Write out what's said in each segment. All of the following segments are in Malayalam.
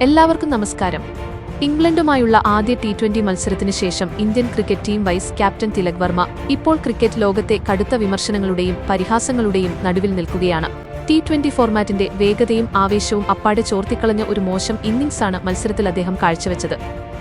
എല്ലാവർക്കും നമസ്കാരം. ഇംഗ്ലണ്ടുമായുള്ള ആദ്യ T20 മത്സരത്തിന് ശേഷം Indian cricket team vice captain Tilak Varma ഇപ്പോൾ ക്രിക്കറ്റ് ലോകത്തെ കടുത്ത വിമർശനങ്ങളുടെയും പരിഹാസങ്ങളുടെയും നടുവിൽ നിൽക്കുകയാണ്. T20 ഫോർമാറ്റിന്റെ വേഗതയും ആവേശവും അപ്പാടെ ചോർത്തിക്കളഞ്ഞ ഒരു മോശം ഇന്നിംഗ്സാണ് മത്സരത്തിൽ അദ്ദേഹം കാഴ്ചവെച്ചത്.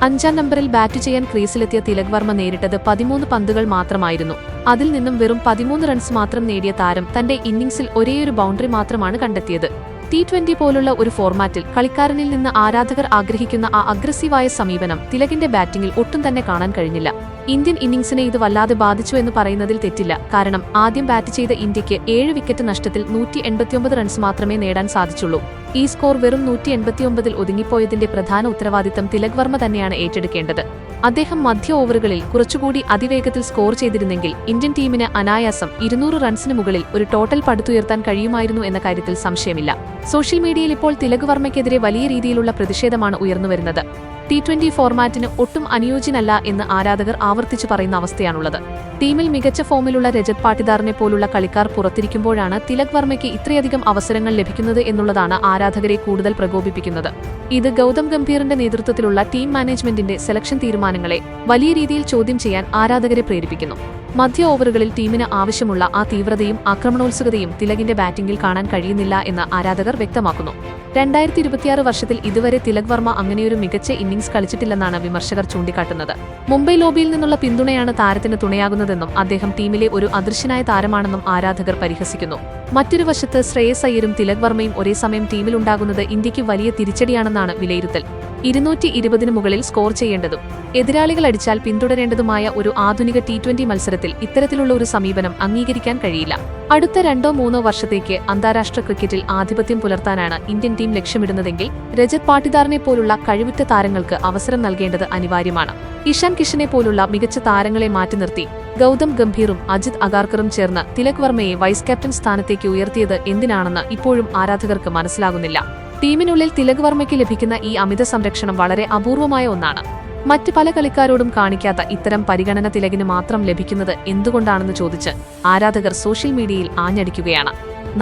5-ാം നമ്പറിൽ ബാറ്റ് ചെയ്യാൻ ക്രീസിലെത്തിയ തിലക് വർമ്മ നേരിട്ടത് 13 പന്തുകൾ മാത്രമായിരുന്നു. അതിൽ നിന്നും വെറും 13 റൺസ് മാത്രം നേടിയ താരം തന്റെ ഇന്നിംഗ്സിൽ ഒരേയൊരു ബൗണ്ടറി മാത്രമാണ് കണ്ടെത്തിയത്. T20 പോലുള്ള ഒരു ഫോർമാറ്റിൽ കളിക്കാരനിൽ നിന്ന് ആരാധകർ ആഗ്രഹിക്കുന്ന ആ അഗ്രസീവായ സമീപനം തിലകിന്റെ ബാറ്റിംഗിൽ ഒട്ടും തന്നെ കാണാൻ കഴിഞ്ഞില്ല. ഇന്ത്യൻ ഇന്നിംഗ്സിനെ ഇത് വല്ലാതെ ബാധിച്ചു എന്ന് പറയുന്നതിൽ തെറ്റില്ല. കാരണം ആദ്യം ബാറ്റ് ചെയ്ത ഇന്ത്യക്ക് 7 വിക്കറ്റ് നഷ്ടത്തിൽ 189 റൺസ് മാത്രമേ നേടാൻ സാധിച്ചുള്ളൂ. ഈ സ്കോർ വെറും 189-ൽ ഒതുങ്ങിപ്പോയതിന്റെ പ്രധാന ഉത്തരവാദിത്തം തിലക് വർമ്മ തന്നെയാണ് ഏറ്റെടുക്കേണ്ടത്. അദ്ദേഹം മധ്യ ഓവറുകളിൽ കുറച്ചുകൂടി അതിവേഗത്തിൽ സ്കോർ ചെയ്തിരുന്നെങ്കിൽ ഇന്ത്യൻ ടീമിന് അനായാസം 200 റൺസിന് മുകളിൽ ഒരു ടോട്ടൽ പടുത്തുയർത്താൻ കഴിയുമായിരുന്നു എന്ന കാര്യത്തിൽ സംശയമില്ല. സോഷ്യൽ മീഡിയയിൽ ഇപ്പോൾ തിലക് വർമ്മയ്ക്കെതിരെ വലിയ രീതിയിലുള്ള പ്രതിഷേധമാണ് ഉയർന്നുവരുന്നത്. T20 ഫോർമാറ്റിന് ഒട്ടും അനുയോജ്യനല്ല എന്ന് ആരാധകർ ആവർത്തിച്ചു പറയുന്ന അവസ്ഥയാണുള്ളത്. ടീമിൽ മികച്ച ഫോമിലുള്ള രജത് പാട്ടിദാറിനെ പോലുള്ള കളിക്കാർ പുറത്തിരിക്കുമ്പോഴാണ് തിലക് വർമ്മയ്ക്ക് ഇത്രയധികം അവസരങ്ങൾ ലഭിക്കുന്നത് എന്നുള്ളതാണ് ആരാധകരെ കൂടുതൽ പ്രകോപിപ്പിക്കുന്നത്. ഇത് ഗൗതം ഗംഭീറിന്റെ നേതൃത്വത്തിലുള്ള ടീം മാനേജ്മെന്റിന്റെ സെലക്ഷൻ തീരുമാനങ്ങളെ വലിയ രീതിയിൽ ചോദ്യം ചെയ്യാൻ ആരാധകരെ പ്രേരിപ്പിക്കുന്നു. മധ്യ ഓവറുകളിൽ ടീമിന് ആവശ്യമുള്ള ആ തീവ്രതയും ആക്രമണോത്സുകതയും തിലകിന്റെ ബാറ്റിംഗിൽ കാണാൻ കഴിയുന്നില്ല എന്ന് ആരാധകർ വ്യക്തമാക്കുന്നു. 2026 വർഷത്തിൽ ഇതുവരെ തിലക് വർമ്മ അങ്ങനെയൊരു മികച്ച ഇന്നിംഗ്സ് കളിച്ചിട്ടില്ലെന്നാണ് വിമർശകർ ചൂണ്ടിക്കാട്ടുന്നത്. മുംബൈ ലോബിയിൽ നിന്നുള്ള പിന്തുണയാണ് താരത്തിന് തുണയാകുന്നതെന്നും അദ്ദേഹം ടീമിലെ ഒരു അദൃശ്യനായ താരമാണെന്നും ആരാധകർ പരിഹസിക്കുന്നു. മറ്റൊരു വശത്ത് ശ്രേയസ് അയ്യരും തിലക് വർമ്മയും ഒരേ സമയം ടീമിലുണ്ടാകുന്നത് ഇന്ത്യക്ക് വലിയ തിരിച്ചടിയാണെന്നാണ് വിലയിരുത്തൽ. 220-ന് മുകളിൽ സ്കോർ ചെയ്യേണ്ടതും എതിരാളികൾ അടിച്ചാൽ പിന്തുടരേണ്ടതുമായ ഒരു ആധുനിക T20 മത്സരത്തിൽ ഇത്തരത്തിലുള്ള ഒരു സമീപനം അംഗീകരിക്കാൻ കഴിയില്ല. അടുത്ത 2-3 വർഷത്തേക്ക് അന്താരാഷ്ട്ര ക്രിക്കറ്റിൽ ആധിപത്യം പുലർത്താനാണ് ഇന്ത്യൻ ടീം ലക്ഷ്യമിടുന്നതെങ്കിൽ രജത് പാട്ടിദാറിനെ പോലുള്ള കഴിവുറ്റ താരങ്ങൾക്ക് അവസരം നൽകേണ്ടത് അനിവാര്യമാണ്. ഇഷാൻ കിഷനെ പോലുള്ള മികച്ച താരങ്ങളെ മാറ്റി നിർത്തി ഗൗതം ഗംഭീറും അജിത് അഗാർക്കറും ചേർന്ന് തിലക് വർമ്മയെ വൈസ് ക്യാപ്റ്റൻ സ്ഥാനത്തേക്ക് ഉയർത്തിയത് എന്തിനാണെന്ന് ഇപ്പോഴും ആരാധകർക്ക് മനസ്സിലാകുന്നില്ല. ടീമിനുള്ളിൽ തിലക് വർമ്മയ്ക്ക് ലഭിക്കുന്ന ഈ അമിത സംരക്ഷണം വളരെ അപൂർവമായ ഒന്നാണ്. മറ്റ് പല കളിക്കാരോടും കാണിക്കാത്ത ഇത്തരം പരിഗണന തിലകിന് മാത്രം ലഭിക്കുന്നത് എന്തുകൊണ്ടാണെന്ന് ചോദിച്ച് ആരാധകർ സോഷ്യൽ മീഡിയയിൽ ആഞ്ഞടിക്കുകയാണ്.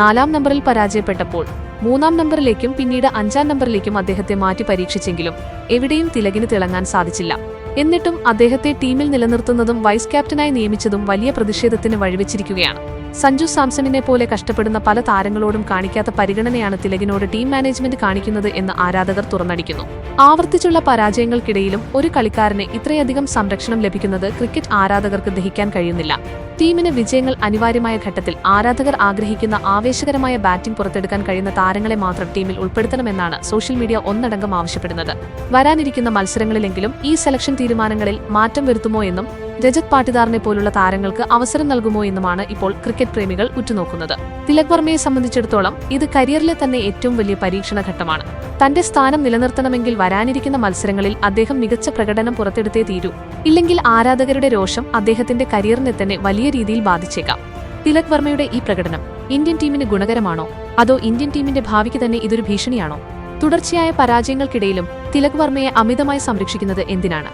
4-ാം നമ്പറിൽ പരാജയപ്പെട്ടപ്പോൾ 3-ാം നമ്പറിലേക്കും പിന്നീട് 5-ാം നമ്പറിലേക്കും അദ്ദേഹത്തെ മാറ്റി പരീക്ഷിച്ചെങ്കിലും എവിടെയും തിലകിന് തിളങ്ങാൻ സാധിച്ചില്ല. എന്നിട്ടും അദ്ദേഹത്തെ ടീമിൽ നിലനിർത്തുന്നതും വൈസ് ക്യാപ്റ്റനായി നിയമിച്ചതും വലിയ പ്രതിഷേധത്തിന് വഴിവെച്ചിരിക്കുകയാണ്. സഞ്ജു സാംസണിനെ പോലെ കഷ്ടപ്പെടുന്ന പല താരങ്ങളോടും കാണിക്കാത്ത പരിഗണനയാണ് തിലകിനോട് ടീം മാനേജ്മെന്റ് കാണിക്കുന്നത് എന്ന് ആരാധകർ തുറന്നടിക്കുന്നു. ആവർത്തിച്ചുള്ള പരാജയങ്ങൾക്കിടയിലും ഒരു കളിക്കാരന് ഇത്രയധികം സംരക്ഷണം ലഭിക്കുന്നത് ക്രിക്കറ്റ് ആരാധകർക്ക് ദഹിക്കാൻ കഴിയുന്നില്ല. ടീമിന് വിജയങ്ങൾ അനിവാര്യമായ ഘട്ടത്തിൽ ആരാധകർ ആഗ്രഹിക്കുന്ന ആവേശകരമായ ബാറ്റിംഗ് പുറത്തെടുക്കാൻ കഴിയുന്ന താരങ്ങളെ മാത്രം ടീമിൽ ഉൾപ്പെടുത്തണമെന്നാണ് സോഷ്യൽ മീഡിയ ഒന്നടങ്കം ആവശ്യപ്പെടുന്നത്. വരാനിരിക്കുന്ന മത്സരങ്ങളിലെങ്കിലും ഈ സെലക്ഷൻ തീരുമാനങ്ങളിൽ മാറ്റം വരുത്തുമോ എന്നും രജത് പാട്ടിദാറിനെ പോലുള്ള താരങ്ങൾക്ക് അവസരം നൽകുമോ എന്നുമാണ് ഇപ്പോൾ ക്രിക്കറ്റ് പ്രേമികൾ ഉറ്റുനോക്കുന്നത്. തിലക് വർമ്മയെ സംബന്ധിച്ചിടത്തോളം ഇത് കരിയറിലെ തന്നെ ഏറ്റവും വലിയ പരീക്ഷണ ഘട്ടമാണ്. തന്റെ സ്ഥാനം നിലനിർത്തണമെങ്കിൽ വരാനിരിക്കുന്ന മത്സരങ്ങളിൽ അദ്ദേഹം മികച്ച പ്രകടനം പുറത്തെടുത്തേ തീരൂ. ഇല്ലെങ്കിൽ ആരാധകരുടെ രോഷം അദ്ദേഹത്തിന്റെ കരിയറിനെ തന്നെ വലിയ രീതിയിൽ ബാധിച്ചേക്കാം. തിലക് വർമ്മയുടെ ഈ പ്രകടനം ഇന്ത്യൻ ടീമിന് ഗുണകരമാണോ അതോ ഇന്ത്യൻ ടീമിന്റെ ഭാവിക്ക് തന്നെ ഇതൊരു ഭീഷണിയാണോ? തുടർച്ചയായ പരാജയങ്ങൾക്കിടയിലും തിലക് വർമ്മയെ അമിതമായി സംരക്ഷിക്കുന്നത് എന്തിനാണ്?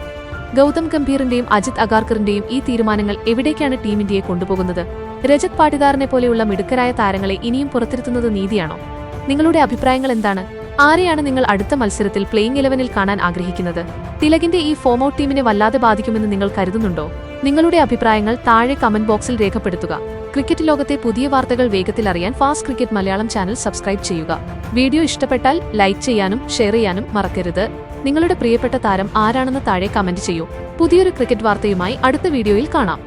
ഗൗതം ഗംഭീറിന്റെയും അജിത് അഗാർക്കറിന്റെയും ഈ തീരുമാനങ്ങൾ എവിടേക്കാണ് ടീം ഇന്ത്യയെ കൊണ്ടുപോകുന്നത്? രജത് പാട്ടിദാറിനെ പോലെയുള്ള മിടുക്കരായ താരങ്ങളെ ഇനിയും പുറത്തിരുത്തുന്നത് നീതിയാണോ? നിങ്ങളുടെ അഭിപ്രായങ്ങൾ എന്താണ്? ആരെയാണ് നിങ്ങൾ അടുത്ത മത്സരത്തിൽ പ്ലേയിങ് 11-ൽ കാണാൻ ആഗ്രഹിക്കുന്നത്? തിലകിന്റെ ഈ ഫോം ഔട്ട് ടീമിനെ വല്ലാതെ ബാധിക്കുമെന്ന് നിങ്ങൾ കരുതുന്നുണ്ടോ? നിങ്ങളുടെ അഭിപ്രായങ്ങൾ താഴെ കമന്റ് ബോക്സിൽ രേഖപ്പെടുത്തുക. ക്രിക്കറ്റ് ലോകത്തെ പുതിയ വാർത്തകൾ വേഗത്തിൽ അറിയാൻ fast cricket Malayalam channel subscribe ചെയ്യുക. വീഡിയോ ഇഷ്ടപ്പെട്ടാൽ ലൈക്ക് ചെയ്യാനും ഷെയർ ചെയ്യാനും മറക്കരുത്. നിങ്ങളുടെ പ്രിയപ്പെട്ട താരം ആരാണെന്ന് താഴെ കമന്റ് ചെയ്യൂ. പുതിയൊരു ക്രിക്കറ്റ് വാർത്തയുമായി അടുത്ത വീഡിയോയിൽ കാണാം.